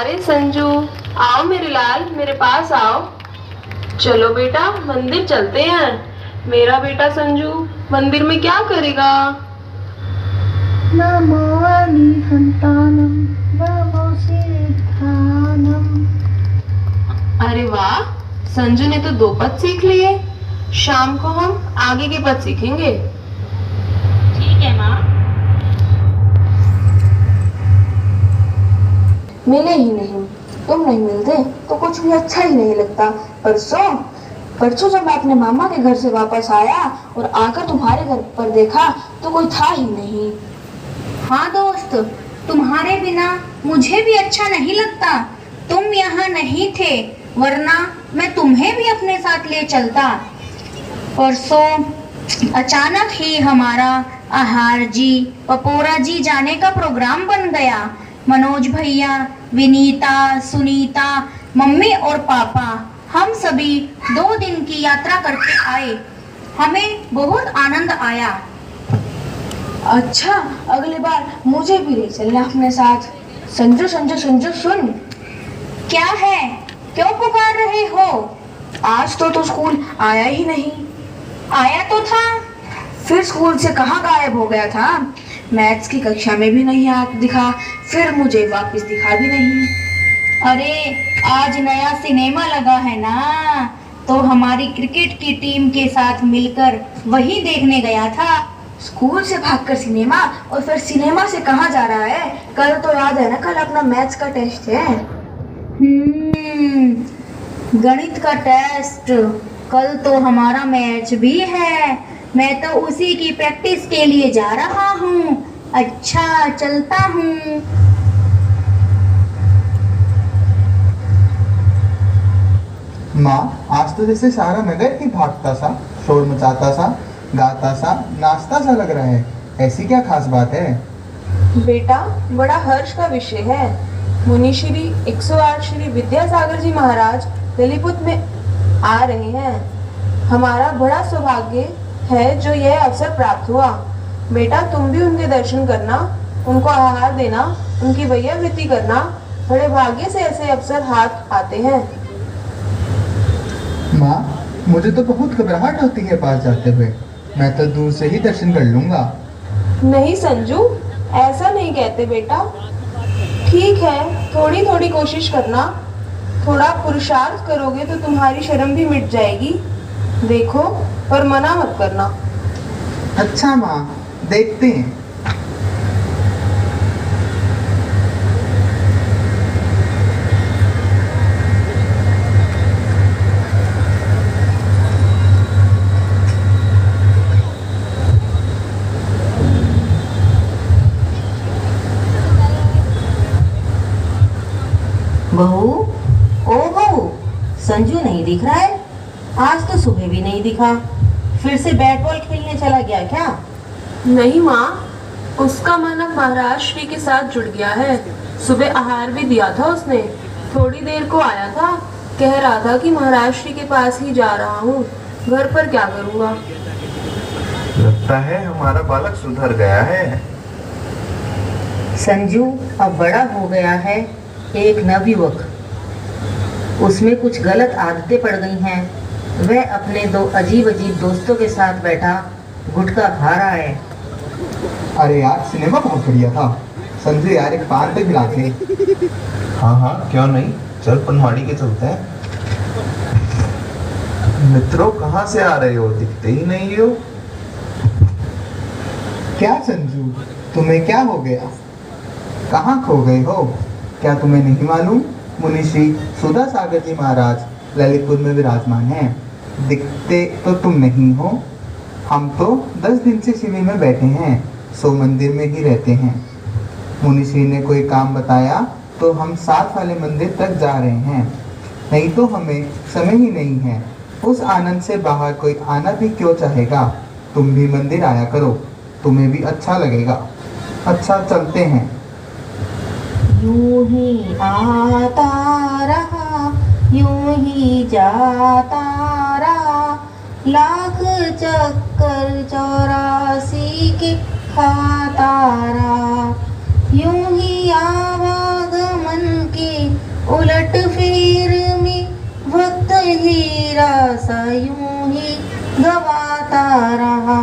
अरे संजू, आओ मेरे लाल, मेरे पास आओ। चलो बेटा, मंदिर चलते हैं। मेरा बेटा संजू मंदिर में क्या करेगा? नमो अरिहंतानम नमो सिद्धानम। अरे वाह, संजू ने तो 2 पद सीख लिए। शाम को हम आगे के पद सीखेंगे। ठीक है माँ। मिले ही नहीं, तुम नहीं मिलते तो कुछ भी अच्छा ही नहीं लगता। परसों जब मैं अपने मामा के घर से वापस आया और आकर तुम्हारे घर पर देखा तो कोई था ही नहीं। हाँ दोस्त, तुम्हारे बिना मुझे भी अच्छा नहीं लगता। तुम यहाँ नहीं थे, वरना मैं तुम्हें भी अपने साथ ले चलता। परसों अचानक ही हमारा आहार जी, पपोरा जी जाने का प्रोग्राम बन गया। मनोज भैया, विनीता, सुनीता, मम्मी और पापा, हम सभी 2 दिन की यात्रा करके आए। हमें बहुत आनंद आया। अच्छा, अगली बार मुझे भी ले चलना अपने साथ। संजू संजू संजू सुन। क्या है, क्यों पुकार रहे हो? आज तो स्कूल आया ही नहीं। आया तो था। फिर स्कूल से कहाँ गायब हो गया था? मैथ्स की कक्षा में भी नहीं दिखा, फिर मुझे वापस दिखा भी नहीं। अरे आज नया सिनेमा लगा है ना, तो हमारी क्रिकेट की टीम के साथ मिलकर वही देखने गया था। स्कूल से भागकर सिनेमा, और फिर सिनेमा से कहाँ जा रहा है? कल तो याद है ना, कल अपना मैथ्स का टेस्ट है। गणित का टेस्ट। कल तो हमारा मैच भी है। मैं तो उसी की प्रैक्टिस के लिए जा रहा हूँ। अच्छा, चलता हूँ। माँ, आज तो जैसे सारा नगर ही भागता सा, शोर मचाता सा, गाता सा, नाचता सा लग रहा है। ऐसी क्या खास बात है? बेटा, बड़ा हर्ष का विषय है। मुनि श्री 108 श्री विद्यासागर जी महाराज ललितपुर में आ रहे हैं। हमारा बड़ा सौभाग्य है जो यह अवसर प्राप्त हुआ। बेटा, तुम भी उनके दर्शन करना, उनको आहार देना, उनकी वैयावृत्ति करना। बड़े भाग्य से ऐसे अवसर हाथ आते हैं। माँ, मुझे तो बहुत घबराहट होती है पास जाते हुए। मैं तो दूर से ही दर्शन कर लूंगा। नहीं संजू, ऐसा नहीं कहते बेटा। ठीक है, थोड़ी थोड़ी कोशिश करना। थोड़ा पुरुषार्थ करोगे तो तुम्हारी शर्म भी मिट जाएगी। देखो, पर मना मत करना। अच्छा माँ, देखते हैं। बहू, ओ बहू, संजू नहीं दिख रहा है। आज तो सुबह भी नहीं दिखा। फिर से बैट बॉल खेलने चला गया क्या? नहीं माँ, उसका मन अब महाराज श्री के साथ जुड़ गया है। सुबह आहार भी दिया था उसने। थोड़ी देर को आया था, कह रहा था कि महाराज श्री के पास ही जा रहा हूँ, घर पर क्या करूँगा। लगता है हमारा बालक सुधर गया है। संजू अब बड़ा हो गया है, एक नवयुवक। उसमें कुछ गलत आदतें पड़ गई हैं। वह अपने 2 अजीब दोस्तों के साथ बैठा गुटखा खा रहा है। अरे यार, सिनेमा बहुत बढ़िया था। संजू यार, एक पान पे खिला के। हाँ हाँ, क्यों नहीं, चल पनवाड़ी के चलते हैं। मित्रों, कहाँ से आ रहे हो? दिखते ही नहीं हो। क्या संजू, तुम्हें क्या हो गया? कहाँ खो गए हो? क्या तुम्हें नहीं मालूम, मुनि श्री सुधा सागर जी महाराज ललितपुर में विराजमान हैं। दिखते तो तुम नहीं हो। हम तो 10 दिन से शिविर में बैठे हैं, सो मंदिर में ही रहते हैं। मुनि श्री ने कोई काम बताया तो हम साथ वाले मंदिर तक जा रहे हैं। नहीं तो हमें समय ही नहीं है। उस आनंद से बाहर कोई आना भी क्यों चाहेगा? तुम भी मंदिर आया करो, तुम्हें भी अच्छा लगेगा। अच्छा, चलते हैं। यूं ही आता रहा, यूं ही जाता रहा, लाख चक्कर 84 के खाता रहा। यूं ही आवागमन के उलट फेर में वक्त हीरा सा यूं ही गवाता रहा।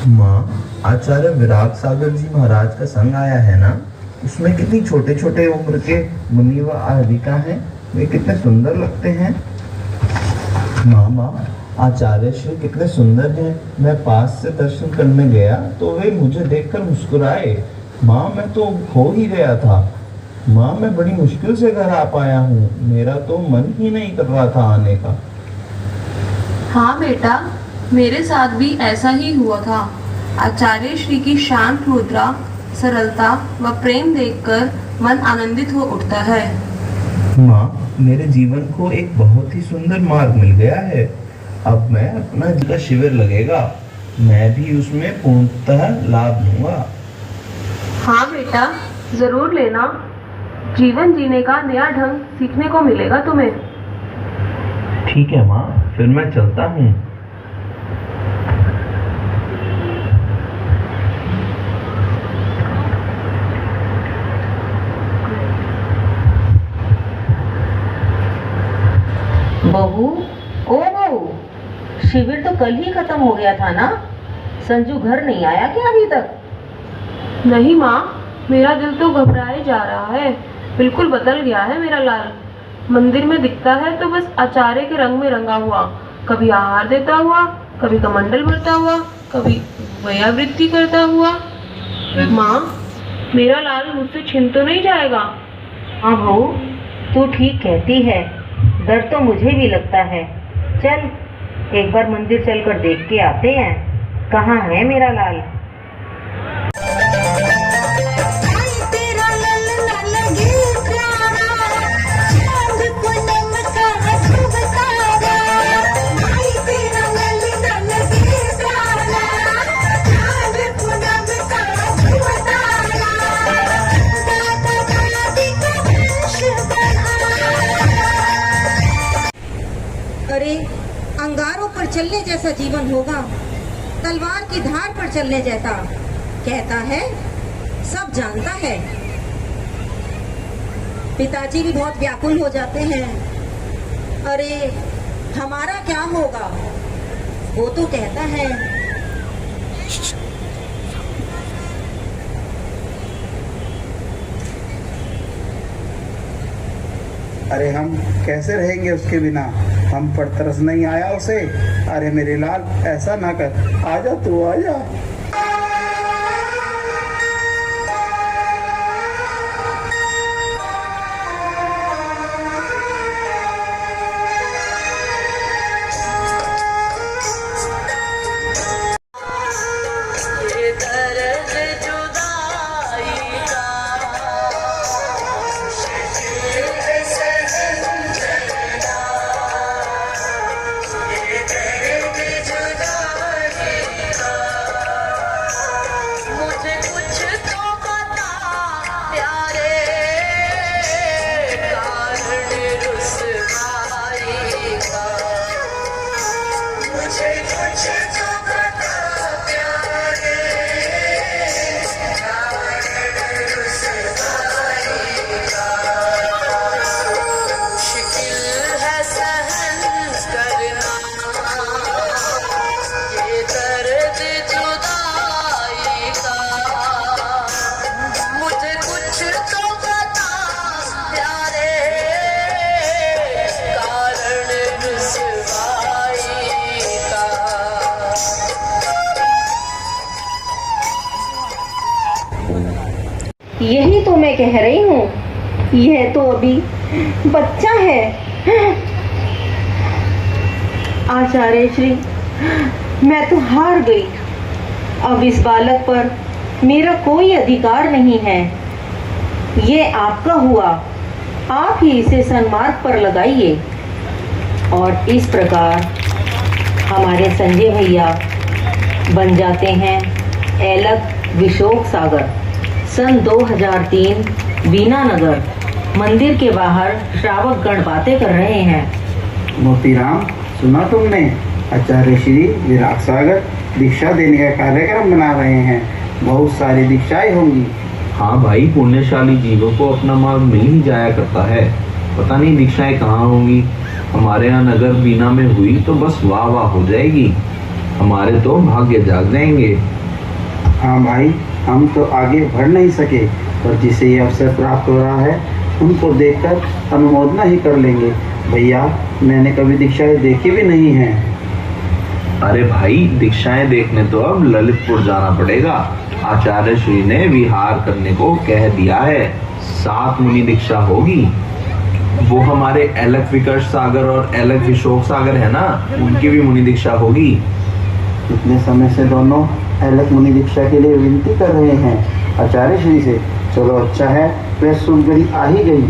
माँ, आचार्य विराट सागर जी महाराज का संग आया है ना, उसमें कितनी छोटे छोटे उम्र के मुनि व आधिका हैं, वे कितने सुंदर लगते हैं। माँ, आचार्य श्री कितने सुंदर हैं। मैं पास से दर्शन करने गया तो वे मुझे देखकर मुस्कुराए। माँ, मैं तो खो ही गया था। माँ, मैं बड़ी मुश्किल से घर आ पाया हूँ, मेरा तो मन ही नहीं कर रहा था आने का। हाँ बेटा, मेरे साथ भी ऐसा ही हुआ था। आचार्य श्री की शांत मुद्रा, सरलता व प्रेम देखकर मन आनंदित हो उठता है। माँ, मेरे जीवन को एक बहुत ही सुंदर मार्ग मिल गया है। अब मैं अपना जिला शिविर लगेगा, मैं भी उसमें पूर्णतः लाभ लूंगा। हाँ बेटा, जरूर लेना। जीवन जीने का नया ढंग सीखने को मिलेगा तुम्हें। ठीक है माँ, फिर मैं चलता हूँ। बहू, ओ बहू, शिविर तो कल ही खत्म हो गया था ना? संजू घर नहीं आया क्या अभी तक? नहीं माँ, मेरा दिल तो घबराए जा रहा है। बिल्कुल बदल गया है मेरा लाल। मंदिर में दिखता है तो बस आचार्य के रंग में रंगा हुआ, कभी आहार देता हुआ, कभी कमंडल भरता हुआ, कभी वयावृत्ति करता हुआ। माँ, मेरा लाल मुझसे छिन तो नहीं जाएगा? हाँ बहू, तू ठीक कहती है, डर तो मुझे भी लगता है। चल एक बार मंदिर चलकर देख के आते हैं, कहाँ है मेरा लाल। अरे अंगारों पर चलने जैसा जीवन होगा, तलवार की धार पर चलने जैसा। कहता है सब जानता है। पिताजी भी बहुत व्याकुल हो जाते हैं। अरे हमारा क्या होगा? वो तो कहता है अरे हम कैसे रहेंगे उसके बिना? हम पर तरस नहीं आया उसे? अरे मेरे लाल, ऐसा ना कर, आजा तू आजा। यही तो मैं कह रही हूँ, यह तो अभी बच्चा है। आचार्य श्री, मैं तो हार गई। अब इस बालक पर मेरा कोई अधिकार नहीं है। ये आपका हुआ, आप ही इसे सन्मार्ग पर लगाइए। और इस प्रकार हमारे संजय भैया बन जाते हैं ऐलक विशोक सागर। सन 2003 बीनानगर मंदिर के बाहर श्रावक गण बातें कर रहे हैं। मोतीराम, सुना तुमने? आचार्य श्री विराट सागर दीक्षा देने का कार्यक्रम बना रहे हैं। बहुत सारी दीक्षाएं होंगी। हाँ भाई, पुण्यशाली जीवों को अपना मार्ग मिल ही जाया करता है। पता नहीं दीक्षाएं कहाँ होंगी। हमारे यहाँ नगर बीना में हुई तो बस वाह वाह हो जाएगी, हमारे तो भाग्य जाग जाएंगे। हाँ भाई, हम तो आगे बढ़ नहीं सके, पर जिसे ये अवसर प्राप्त हो रहा है उनको देखकर अनुमोदना ही कर लेंगे। भैया, मैंने कभी दीक्षाएं देखी भी नहीं है। अरे भाई, दीक्षाएं देखने तो अब ललितपुर जाना पड़ेगा। आचार्य श्री ने विहार करने को कह दिया है। 7 मुनि दीक्षा होगी। वो हमारे अलग विकर्ष सागर और अलग विशोक सागर है ना, उनकी भी मुनि दीक्षा होगी। इतने समय से दोनों अलग मुनि दीक्षा के लिए विनती कर रहे हैं आचार्य श्री से। चलो अच्छा है, वह सुन गई आ ही गई।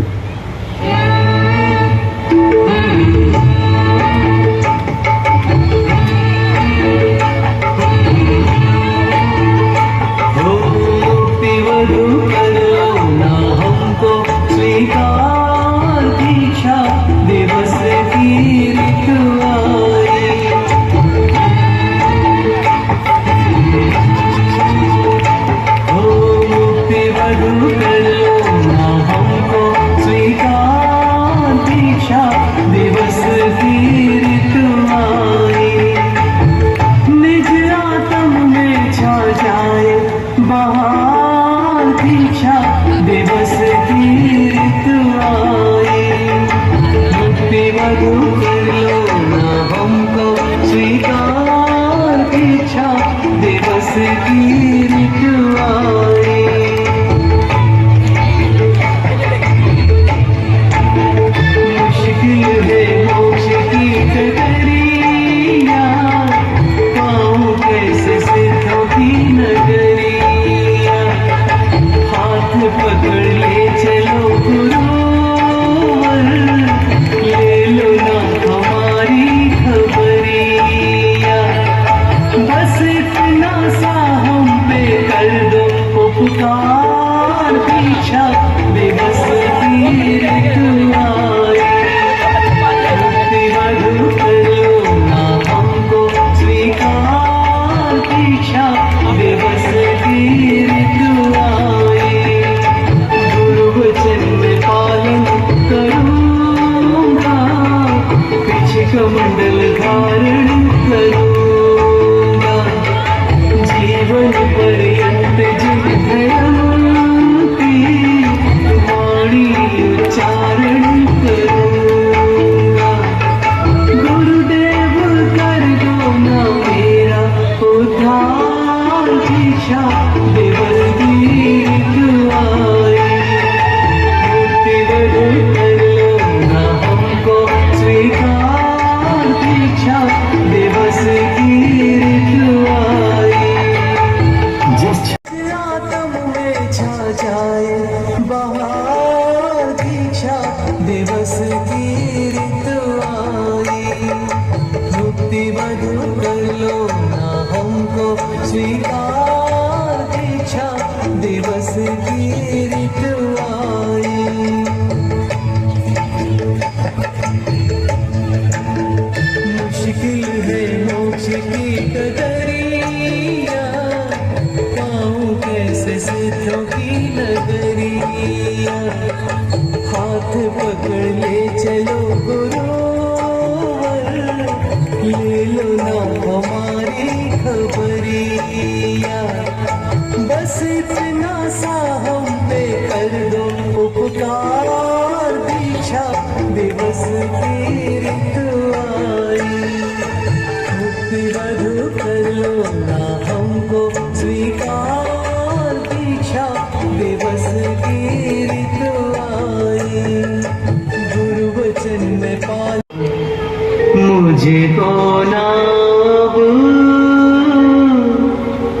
मुझे कौन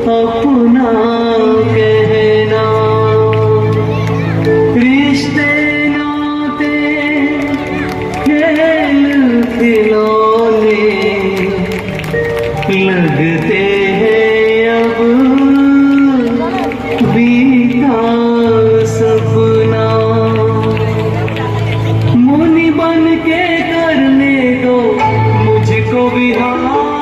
अपना कहना, रिश्ते नाते खेल खिलौने लगते हैं अब बीता सपना। मुनि बन के करने दो मुझको विहार।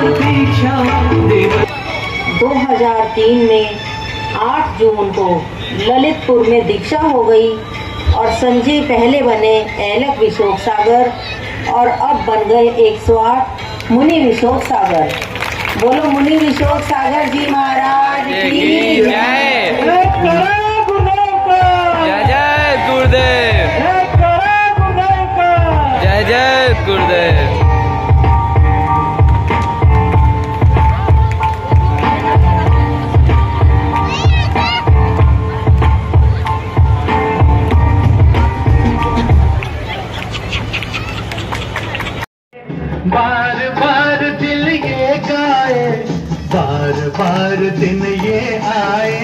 दीक्षा दे 2003 में 8 जून को ललितपुर में दीक्षा हो गई और संजय पहले बने ऐलक विशोक सागर और अब बन गए 108 मुनि विशोक सागर। बोलो मुनि विशोक सागर जी महाराज की जय जय गुरुदेव, जय जय गुरुदेव। बार बार दिल ये गाए, बार बार दिन ये आए,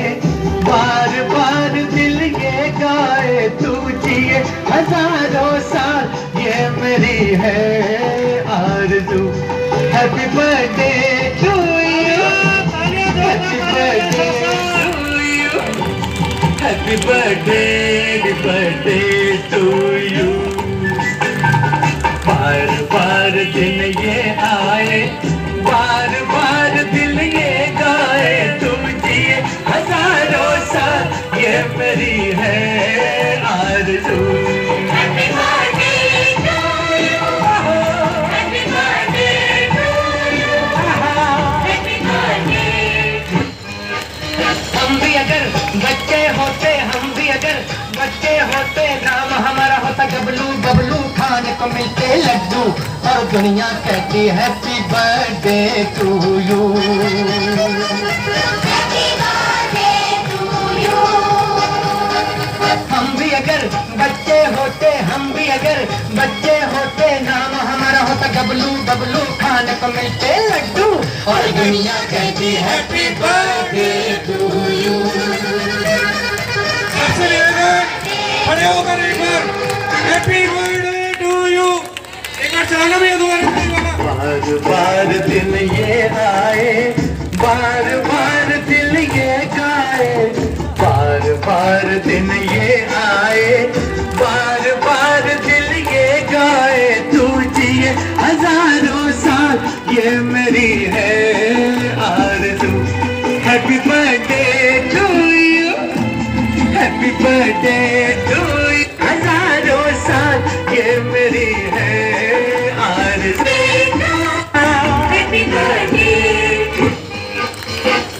बार बार दिल ये गाए, तू जिए हजारों साल ये मेरी है आरज़ू। Happy birthday to you, happy birthday to you, happy birthday to you. बार बार दिन ये आए, बार बार दिल ये गाए, तुम जिए हजारों साल ये मेरी है आरज़ू। Happy birthday to you, happy birthday to you, happy birthday. हम भी अगर बच्चे होते, हम भी अगर बच्चे होते, नाम हमारा होता गबलू, बबलू खाने को मिलते लड्डू और दुनिया कहती हैप्पी बर्थडे टू यू। हम भी अगर बच्चे होते, हम भी अगर बच्चे होते, नाम हमारा होता गबलू, बबलू खाने को मिलते लड्डू और दुनिया कहती हैप्पी बर्थडे टू यू। खड़े होकर एक बार हैप्पी बर्थडे टू यू, एक बार चलाना भी है दोबारा। बार बार दिन ये आए, बार बार दिल ये गाए, बार बार दिन ये आए, बार बार दिल ये गाए, तू जिए हजारों साल ये मेरी है आरज़ू। Happy birthday to you, happy birthday to you, हजारों साल ये मेरी है आरज़ू। Happy birthday.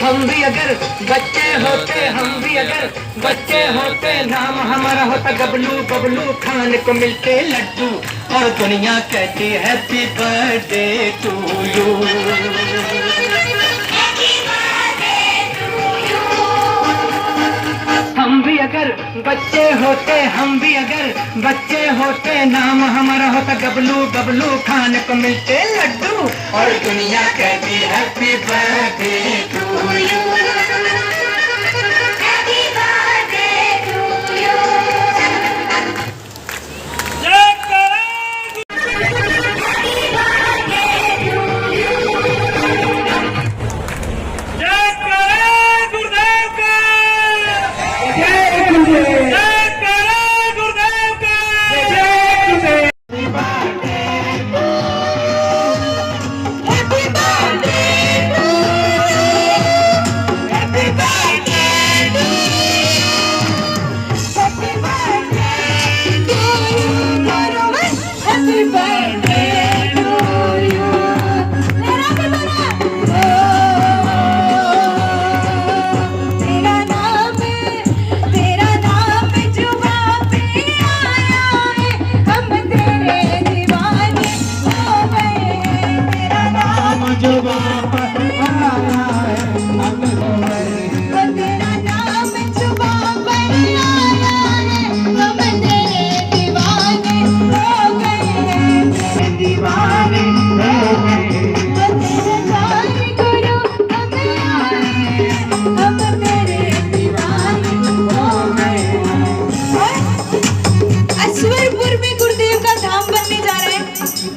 हम भी अगर बच्चे होते, हम भी अगर बच्चे होते, नाम हमारा होता गबलू, बबलू खाने को मिलते लड्डू और दुनिया कहती हैप्पी बर्थडे टू यू। हम भी अगर बच्चे होते, हम भी अगर बच्चे होते, नाम हमारा होता गबलू, बबलू खाने को मिलते लड्डू और दुनिया कहती happy birthday to you. Happy birthday to you.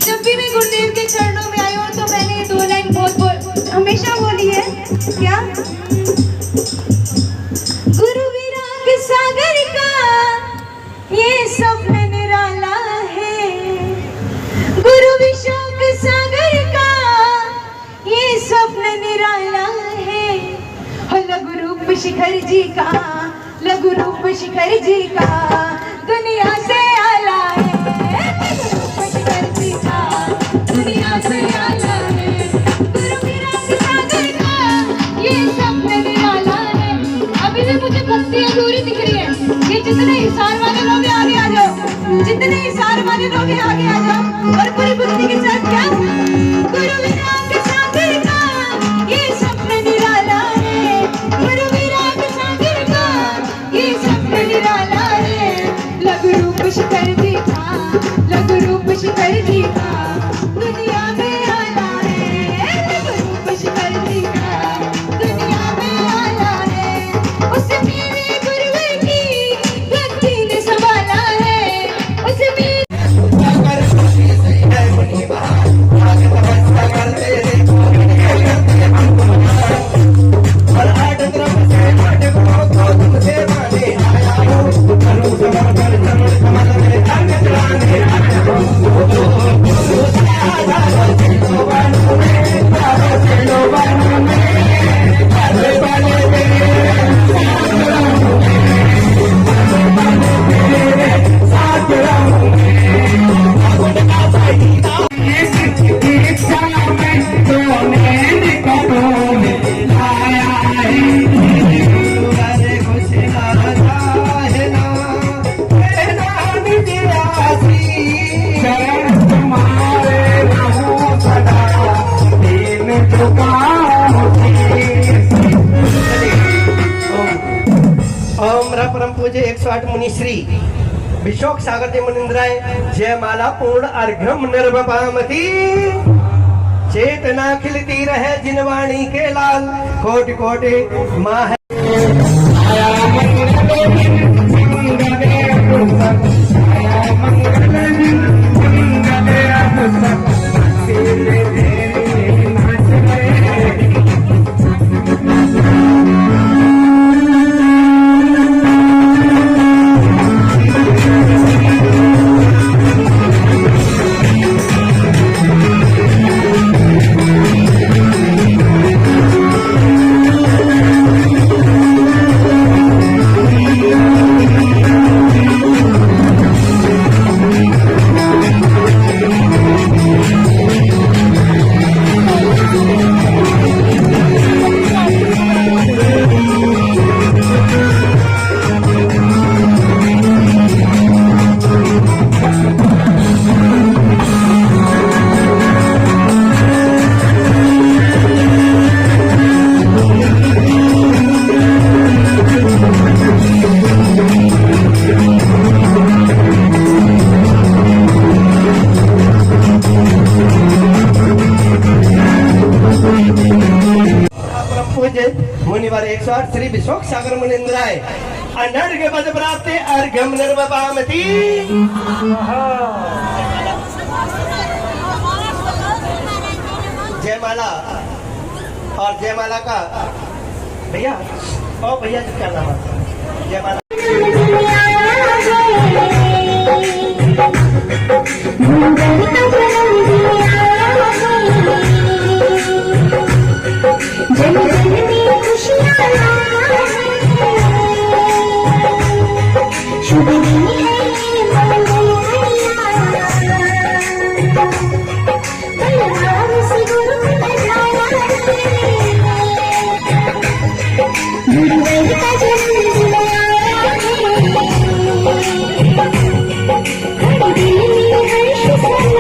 जब भी मैं गुरुदेव के चरणों में आई हूँ तो मैंने 2 लाइन बहुत शिखर जी का, लघु रूप शिखर जी का दुनिया से आला है। लघु रूप शिखर जी का दुनिया से आला है। गुरु विराग सागर का ये सपने निराला है। अभी भी मुझे भक्ति अधूरी दिख रही है। ये जितने हिसार वाले लोग हैं आगे आ जाओ, जितने हिसार वाले लोग हैं आगे आ जाओ और पूरी भक्ति के साथ क्या, गुरु विराग सागर का ये सपने निराला है। गुरु विराग सागर का ये सपने निराला है। लघु रूप शिखर जी का, लघु रूप शिखर जी का दुनिया में आला है। लघु रूप शिखर जी का दुनिया में आला है। उसे मेरे गुरुवर की भक्ति ने संभाला है। उसे मेरे परम पूज्य 108 मुनि श्री विशोक सागर जी मुनिंद्राय जय माला पूर्ण अर्घ्यम निर्वपामती। चेतना खिलती रहे जिनवाणी के लाल, कोटि कोटि माँ है। मुनिवर 108 श्री विशोक सागर मुनिंद्राय अनर्घ्य पद प्राप्त अर्घ्यम निर्वपामती। जयमाला और जयमाला का भैया और भैया जी क्या नाम है? जयमाला हर दिल में हर्ष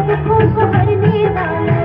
दुखों को हरने वाला